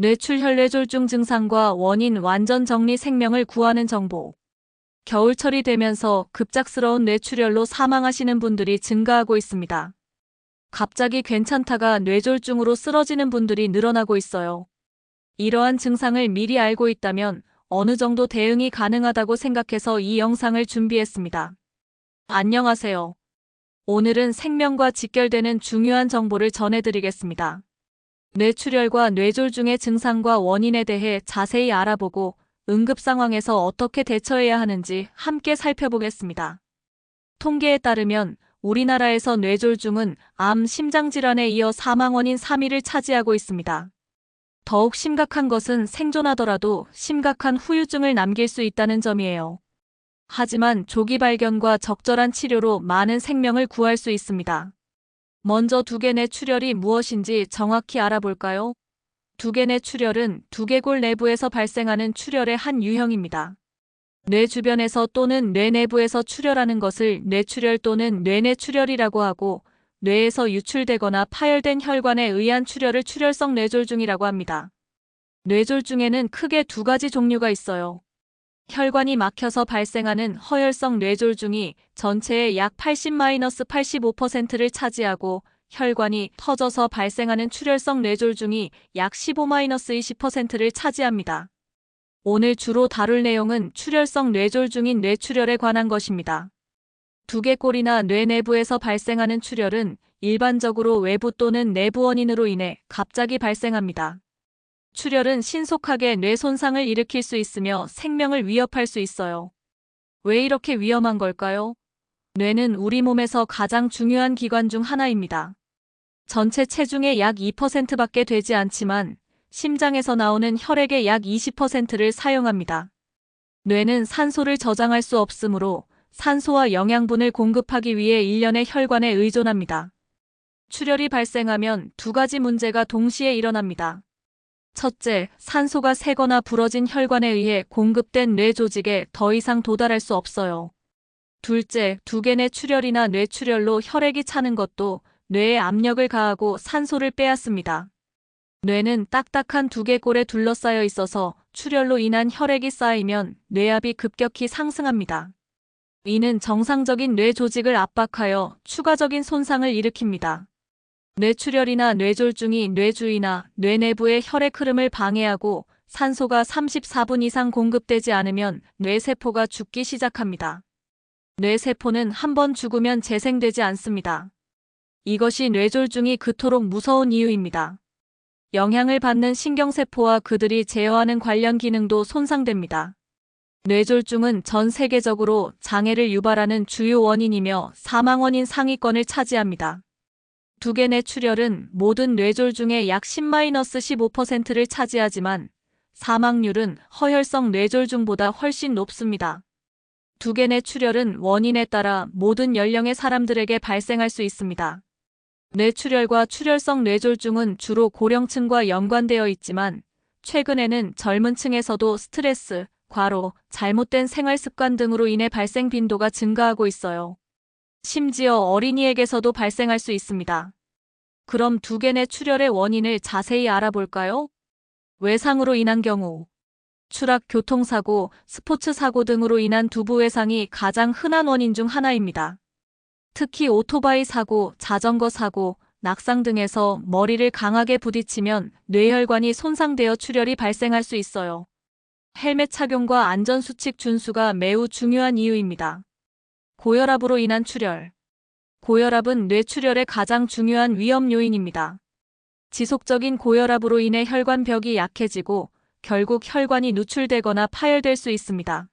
뇌출혈 뇌졸중 증상과 원인 완전 정리 생명을 구하는 정보. 겨울철이 되면서 급작스러운 뇌출혈로 사망하시는 분들이 증가하고 있습니다. 갑자기 괜찮다가 뇌졸중으로 쓰러지는 분들이 늘어나고 있어요. 이러한 증상을 미리 알고 있다면 어느 정도 대응이 가능하다고 생각해서 이 영상을 준비했습니다. 안녕하세요. 오늘은 생명과 직결되는 중요한 정보를 전해드리겠습니다. 뇌출혈과 뇌졸중의 증상과 원인에 대해 자세히 알아보고 응급 상황에서 어떻게 대처해야 하는지 함께 살펴보겠습니다. 통계에 따르면 우리나라에서 뇌졸중은 암, 심장질환에 이어 사망 원인 3위를 차지하고 있습니다. 더욱 심각한 것은 생존하더라도 심각한 후유증을 남길 수 있다는 점이에요. 하지만 조기 발견과 적절한 치료로 많은 생명을 구할 수 있습니다. 먼저 두개 뇌출혈이 무엇인지 정확히 알아볼까요? 두개 뇌출혈은 두개골 내부에서 발생하는 출혈의 한 유형입니다. 뇌 주변에서 또는 뇌 내부에서 출혈하는 것을 뇌출혈 또는 뇌내출혈이라고 하고, 뇌에서 유출되거나 파열된 혈관에 의한 출혈을 출혈성 뇌졸중이라고 합니다. 뇌졸중에는 크게 두 가지 종류가 있어요. 혈관이 막혀서 발생하는 허혈성 뇌졸중이 전체의 약 80-85%를 차지하고, 혈관이 터져서 발생하는 출혈성 뇌졸중이 약 15-20%를 차지합니다. 오늘 주로 다룰 내용은 출혈성 뇌졸중인 뇌출혈에 관한 것입니다. 두개골이나 뇌 내부에서 발생하는 출혈은 일반적으로 외부 또는 내부 원인으로 인해 갑자기 발생합니다. 출혈은 신속하게 뇌 손상을 일으킬 수 있으며 생명을 위협할 수 있어요. 왜 이렇게 위험한 걸까요? 뇌는 우리 몸에서 가장 중요한 기관 중 하나입니다. 전체 체중의 약 2%밖에 되지 않지만 심장에서 나오는 혈액의 약 20%를 사용합니다. 뇌는 산소를 저장할 수 없으므로 산소와 영양분을 공급하기 위해 일련의 혈관에 의존합니다. 출혈이 발생하면 두 가지 문제가 동시에 일어납니다. 첫째, 산소가 새거나 부러진 혈관에 의해 공급된 뇌 조직에 더 이상 도달할 수 없어요. 둘째, 두개 뇌출혈이나 뇌출혈로 혈액이 차는 것도 뇌에 압력을 가하고 산소를 빼앗습니다. 뇌는 딱딱한 두개골에 둘러싸여 있어서 출혈로 인한 혈액이 쌓이면 뇌압이 급격히 상승합니다. 이는 정상적인 뇌 조직을 압박하여 추가적인 손상을 일으킵니다. 뇌출혈이나 뇌졸중이 뇌 주위나 뇌 내부의 혈액 흐름을 방해하고 산소가 34분 이상 공급되지 않으면 뇌세포가 죽기 시작합니다. 뇌세포는 한번 죽으면 재생되지 않습니다. 이것이 뇌졸중이 그토록 무서운 이유입니다. 영향을 받는 신경세포와 그들이 제어하는 관련 기능도 손상됩니다. 뇌졸중은 전 세계적으로 장애를 유발하는 주요 원인이며 사망 원인 상위권을 차지합니다. 두개 뇌출혈은 모든 뇌졸중의 약 10-15%를 차지하지만 사망률은 허혈성 뇌졸중보다 훨씬 높습니다. 두개 뇌출혈은 원인에 따라 모든 연령의 사람들에게 발생할 수 있습니다. 뇌출혈과 출혈성 뇌졸중은 주로 고령층과 연관되어 있지만 최근에는 젊은 층에서도 스트레스, 과로, 잘못된 생활 습관 등으로 인해 발생 빈도가 증가하고 있어요. 심지어 어린이에게서도 발생할 수 있습니다. 그럼 두개 뇌출혈의 원인을 자세히 알아볼까요? 외상으로 인한 경우, 추락, 교통사고, 스포츠 사고 등으로 인한 두부 외상이 가장 흔한 원인 중 하나입니다. 특히 오토바이 사고, 자전거 사고, 낙상 등에서 머리를 강하게 부딪히면 뇌혈관이 손상되어 출혈이 발생할 수 있어요. 헬멧 착용과 안전수칙 준수가 매우 중요한 이유입니다. 고혈압으로 인한 출혈. 고혈압은 뇌출혈의 가장 중요한 위험 요인입니다. 지속적인 고혈압으로 인해 혈관벽이 약해지고 결국 혈관이 누출되거나 파열될 수 있습니다.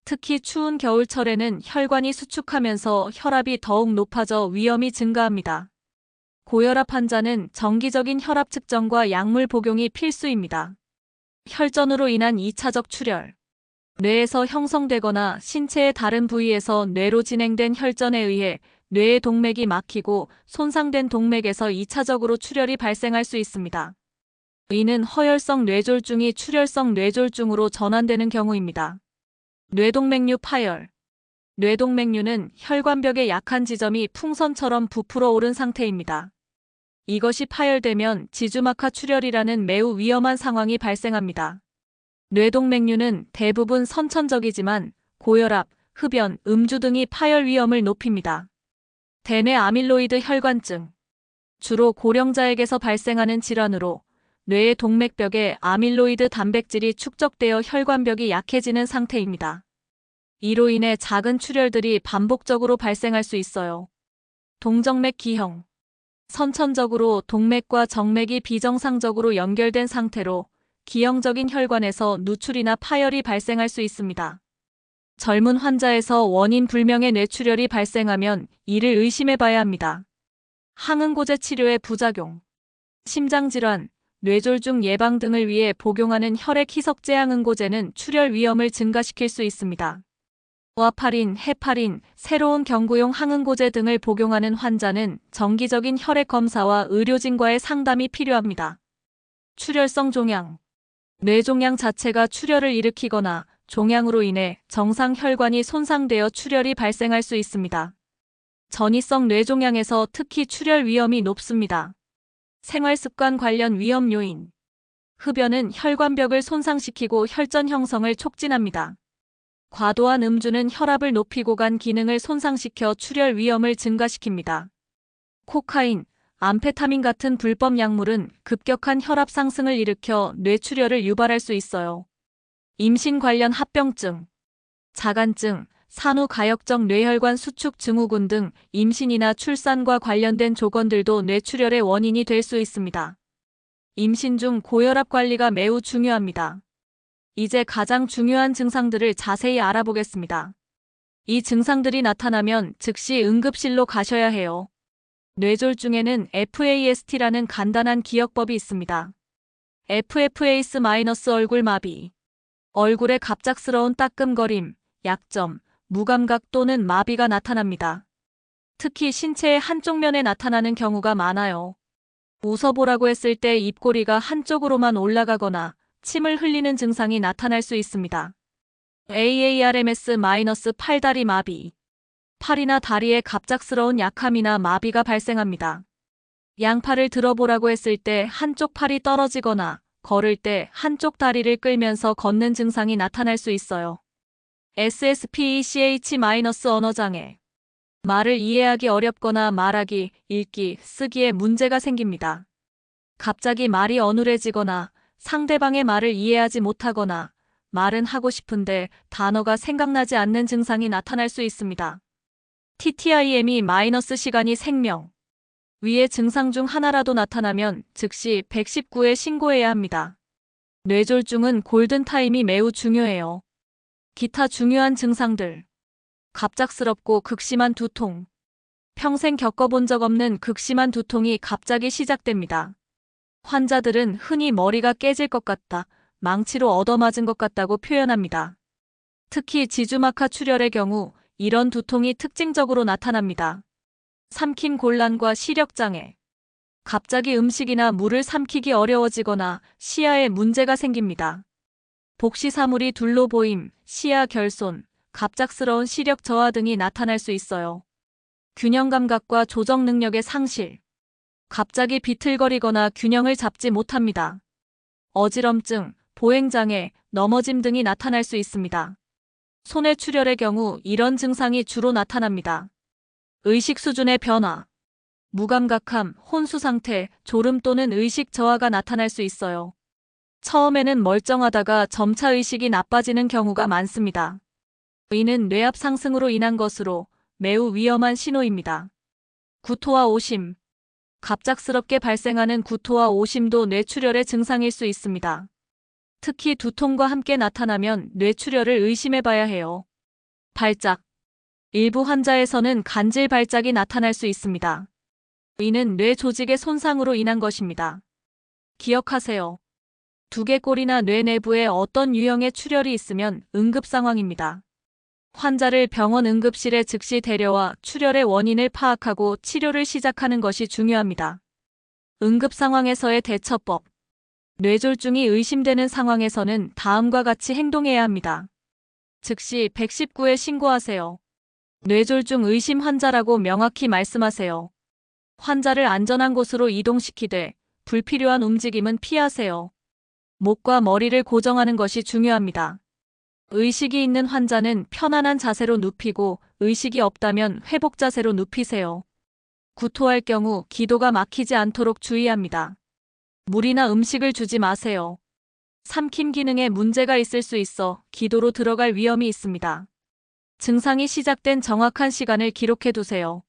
특히 추운 겨울철에는 혈관이 수축하면서 혈압이 더욱 높아져 위험이 증가합니다. 고혈압 환자는 정기적인 혈압 측정과 약물 복용이 필수입니다. 혈전으로 인한 2차적 출혈. 뇌에서 형성되거나 신체의 다른 부위에서 뇌로 진행된 혈전에 의해 뇌의 동맥이 막히고 손상된 동맥에서 2차적으로 출혈이 발생할 수 있습니다. 이는 허혈성 뇌졸중이 출혈성 뇌졸중으로 전환되는 경우입니다. 뇌동맥류 파열. 뇌동맥류는 혈관벽의 약한 지점이 풍선처럼 부풀어 오른 상태입니다. 이것이 파열되면 지주막하 출혈이라는 매우 위험한 상황이 발생합니다. 뇌동맥류는 대부분 선천적이지만 고혈압, 흡연, 음주 등이 파열 위험을 높입니다. 대뇌 아밀로이드 혈관증. 주로 고령자에게서 발생하는 질환으로 뇌의 동맥벽에 아밀로이드 단백질이 축적되어 혈관벽이 약해지는 상태입니다. 이로 인해 작은 출혈들이 반복적으로 발생할 수 있어요. 동정맥 기형. 선천적으로 동맥과 정맥이 비정상적으로 연결된 상태로 기형적인 혈관에서 누출이나 파열이 발생할 수 있습니다. 젊은 환자에서 원인 불명의 뇌출혈이 발생하면 이를 의심해 봐야 합니다. 항응고제 치료의 부작용. 심장질환, 뇌졸중 예방 등을 위해 복용하는 혈액 희석제 항응고제는 출혈 위험을 증가시킬 수 있습니다. 와파린, 헤파린, 새로운 경구용 항응고제 등을 복용하는 환자는 정기적인 혈액 검사와 의료진과의 상담이 필요합니다. 출혈성 종양. 뇌종양 자체가 출혈을 일으키거나 종양으로 인해 정상 혈관이 손상되어 출혈이 발생할 수 있습니다. 전이성 뇌종양에서 특히 출혈 위험이 높습니다. 생활습관 관련 위험 요인. 흡연은 혈관벽을 손상시키고 혈전 형성을 촉진합니다. 과도한 음주는 혈압을 높이고 간 기능을 손상시켜 출혈 위험을 증가시킵니다. 코카인, 암페타민 같은 불법 약물은 급격한 혈압 상승을 일으켜 뇌출혈을 유발할 수 있어요. 임신 관련 합병증, 자간증, 산후가역적 뇌혈관 수축 증후군 등 임신이나 출산과 관련된 조건들도 뇌출혈의 원인이 될 수 있습니다. 임신 중 고혈압 관리가 매우 중요합니다. 이제 가장 중요한 증상들을 자세히 알아보겠습니다. 이 증상들이 나타나면 즉시 응급실로 가셔야 해요. 뇌졸중에는 FAST라는 간단한 기억법이 있습니다. FFAS- 얼굴 마비. 얼굴에 갑작스러운 따끔거림, 약점, 무감각 또는 마비가 나타납니다. 특히 신체의 한쪽 면에 나타나는 경우가 많아요. 웃어보라고 했을 때 입꼬리가 한쪽으로만 올라가거나 침을 흘리는 증상이 나타날 수 있습니다. AARMS- 팔다리 마비. 팔이나 다리에 갑작스러운 약함이나 마비가 발생합니다. 양팔을 들어보라고 했을 때 한쪽 팔이 떨어지거나 걸을 때 한쪽 다리를 끌면서 걷는 증상이 나타날 수 있어요. SSPECH- 언어장애. 말을 이해하기 어렵거나 말하기, 읽기, 쓰기에 문제가 생깁니다. 갑자기 말이 어눌해지거나 상대방의 말을 이해하지 못하거나 말은 하고 싶은데 단어가 생각나지 않는 증상이 나타날 수 있습니다. TTIME- 시간이 생명. 위의 증상 중 하나라도 나타나면 즉시 119에 신고해야 합니다. 뇌졸중은 골든타임이 매우 중요해요. 기타 중요한 증상들. 갑작스럽고 극심한 두통. 평생 겪어본 적 없는 극심한 두통이 갑자기 시작됩니다. 환자들은 흔히 머리가 깨질 것 같다, 망치로 얻어맞은 것 같다고 표현합니다. 특히 지주막하 출혈의 경우 이런 두통이 특징적으로 나타납니다. 삼킴 곤란과 시력장애. 갑자기 음식이나 물을 삼키기 어려워지거나 시야에 문제가 생깁니다. 복시사물이 둘로 보임, 시야 결손, 갑작스러운 시력 저하 등이 나타날 수 있어요. 균형 감각과 조정 능력의 상실. 갑자기 비틀거리거나 균형을 잡지 못합니다. 어지럼증, 보행장애, 넘어짐 등이 나타날 수 있습니다. 손의 출혈의 경우 이런 증상이 주로 나타납니다. 의식 수준의 변화. 무감각함, 혼수 상태, 졸음 또는 의식 저하가 나타날 수 있어요. 처음에는 멀쩡하다가 점차 의식이 나빠지는 경우가 많습니다. 이는 뇌압 상승으로 인한 것으로 매우 위험한 신호입니다. 구토와 오심. 갑작스럽게 발생하는 구토와 오심도 뇌출혈의 증상일 수 있습니다. 특히 두통과 함께 나타나면 뇌출혈을 의심해 봐야 해요. 발작. 일부 환자에서는 간질 발작이 나타날 수 있습니다. 이는 뇌 조직의 손상으로 인한 것입니다. 기억하세요. 두개골이나 뇌 내부에 어떤 유형의 출혈이 있으면 응급 상황입니다. 환자를 병원 응급실에 즉시 데려와 출혈의 원인을 파악하고 치료를 시작하는 것이 중요합니다. 응급 상황에서의 대처법. 뇌졸중이 의심되는 상황에서는 다음과 같이 행동해야 합니다. 즉시 119에 신고하세요. 뇌졸중 의심 환자라고 명확히 말씀하세요. 환자를 안전한 곳으로 이동시키되 불필요한 움직임은 피하세요. 목과 머리를 고정하는 것이 중요합니다. 의식이 있는 환자는 편안한 자세로 눕히고 의식이 없다면 회복 자세로 눕히세요. 구토할 경우 기도가 막히지 않도록 주의합니다. 물이나 음식을 주지 마세요. 삼킴 기능에 문제가 있을 수 있어 기도로 들어갈 위험이 있습니다. 증상이 시작된 정확한 시간을 기록해 두세요.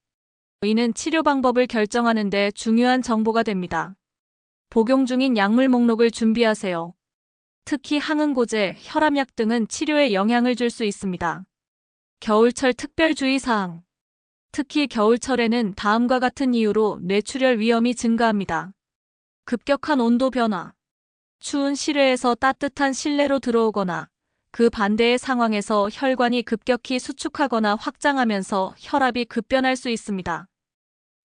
이는 치료 방법을 결정하는 데 중요한 정보가 됩니다. 복용 중인 약물 목록을 준비하세요. 특히 항응고제, 혈압약 등은 치료에 영향을 줄 수 있습니다. 겨울철 특별 주의사항. 특히 겨울철에는 다음과 같은 이유로 뇌출혈 위험이 증가합니다. 급격한 온도 변화. 추운 실외에서 따뜻한 실내로 들어오거나 그 반대의 상황에서 혈관이 급격히 수축하거나 확장하면서 혈압이 급변할 수 있습니다.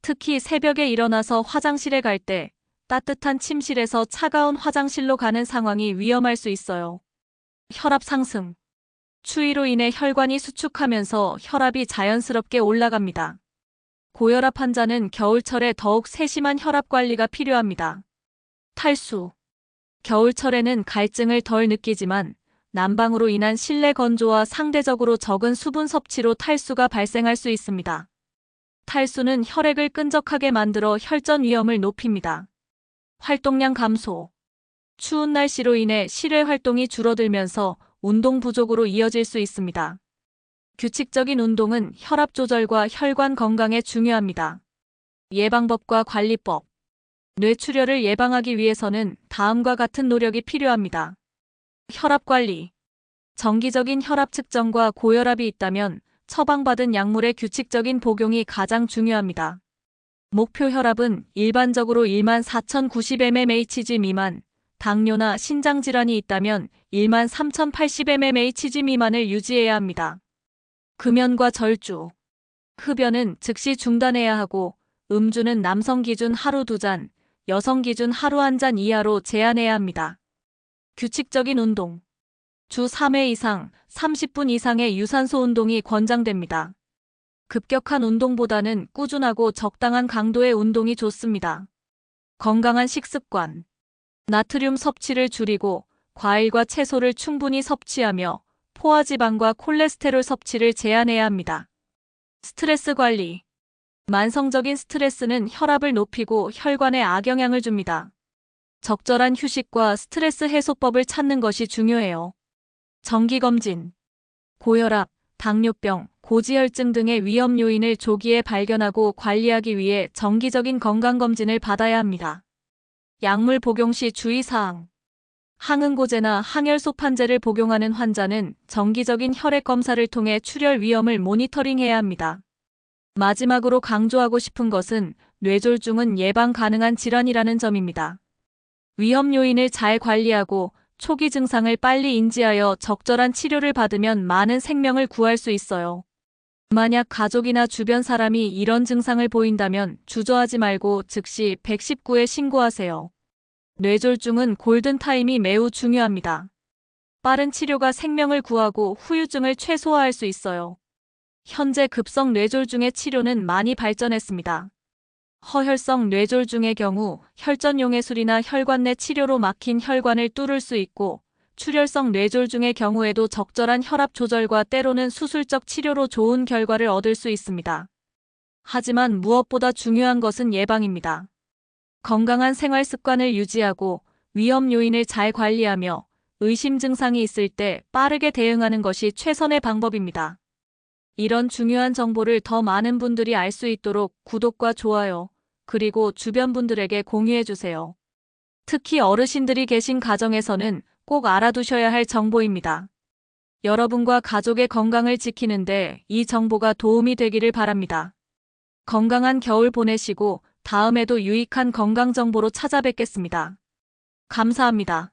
특히 새벽에 일어나서 화장실에 갈 때 따뜻한 침실에서 차가운 화장실로 가는 상황이 위험할 수 있어요. 혈압 상승. 추위로 인해 혈관이 수축하면서 혈압이 자연스럽게 올라갑니다. 고혈압 환자는 겨울철에 더욱 세심한 혈압 관리가 필요합니다. 탈수. 겨울철에는 갈증을 덜 느끼지만 난방으로 인한 실내 건조와 상대적으로 적은 수분 섭취로 탈수가 발생할 수 있습니다. 탈수는 혈액을 끈적하게 만들어 혈전 위험을 높입니다. 활동량 감소. 추운 날씨로 인해 실외 활동이 줄어들면서 운동 부족으로 이어질 수 있습니다. 규칙적인 운동은 혈압 조절과 혈관 건강에 중요합니다. 예방법과 관리법. 뇌출혈을 예방하기 위해서는 다음과 같은 노력이 필요합니다. 혈압 관리. 정기적인 혈압 측정과 고혈압이 있다면 처방받은 약물의 규칙적인 복용이 가장 중요합니다. 목표 혈압은 일반적으로 14,090mmHg 미만, 당뇨나 신장질환이 있다면 13,080mmHg 미만을 유지해야 합니다. 금연과 절주. 흡연은 즉시 중단해야 하고 음주는 남성 기준 하루 2잔, 여성 기준 하루 1잔 이하로 제한해야 합니다. 규칙적인 운동. 주 3회 이상, 30분 이상의 유산소 운동이 권장됩니다. 급격한 운동보다는 꾸준하고 적당한 강도의 운동이 좋습니다. 건강한 식습관. 나트륨 섭취를 줄이고 과일과 채소를 충분히 섭취하며 포화지방과 콜레스테롤 섭취를 제한해야 합니다. 스트레스 관리. 만성적인 스트레스는 혈압을 높이고 혈관에 악영향을 줍니다. 적절한 휴식과 스트레스 해소법을 찾는 것이 중요해요. 정기검진. 고혈압, 당뇨병, 고지혈증 등의 위험 요인을 조기에 발견하고 관리하기 위해 정기적인 건강검진을 받아야 합니다. 약물 복용 시 주의사항. 항응고제나 항혈소판제를 복용하는 환자는 정기적인 혈액 검사를 통해 출혈 위험을 모니터링해야 합니다. 마지막으로 강조하고 싶은 것은 뇌졸중은 예방 가능한 질환이라는 점입니다. 위험 요인을 잘 관리하고 초기 증상을 빨리 인지하여 적절한 치료를 받으면 많은 생명을 구할 수 있어요. 만약 가족이나 주변 사람이 이런 증상을 보인다면 주저하지 말고 즉시 119에 신고하세요. 뇌졸중은 골든타임이 매우 중요합니다. 빠른 치료가 생명을 구하고 후유증을 최소화할 수 있어요. 현재 급성 뇌졸중의 치료는 많이 발전했습니다. 허혈성 뇌졸중의 경우 혈전용해술이나 혈관 내 치료로 막힌 혈관을 뚫을 수 있고 출혈성 뇌졸중의 경우에도 적절한 혈압 조절과 때로는 수술적 치료로 좋은 결과를 얻을 수 있습니다. 하지만 무엇보다 중요한 것은 예방입니다. 건강한 생활 습관을 유지하고 위험 요인을 잘 관리하며 의심 증상이 있을 때 빠르게 대응하는 것이 최선의 방법입니다. 이런 중요한 정보를 더 많은 분들이 알 수 있도록 구독과 좋아요, 그리고 주변 분들에게 공유해주세요. 특히 어르신들이 계신 가정에서는 꼭 알아두셔야 할 정보입니다. 여러분과 가족의 건강을 지키는데 이 정보가 도움이 되기를 바랍니다. 건강한 겨울 보내시고 다음에도 유익한 건강 정보로 찾아뵙겠습니다. 감사합니다.